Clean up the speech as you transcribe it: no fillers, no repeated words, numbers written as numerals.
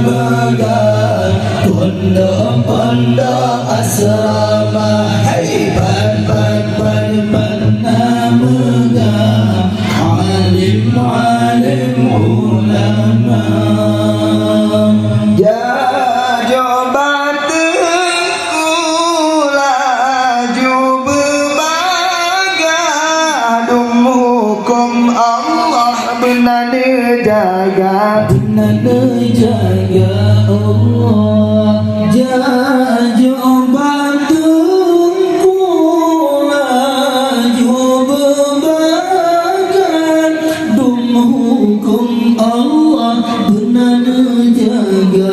megang pondok-pondok asrama. Hai pernah megang alim-alim ulama. Benar jaga Allah, jajo bantuku laju berbagan. Dum hukum Allah benar jaga.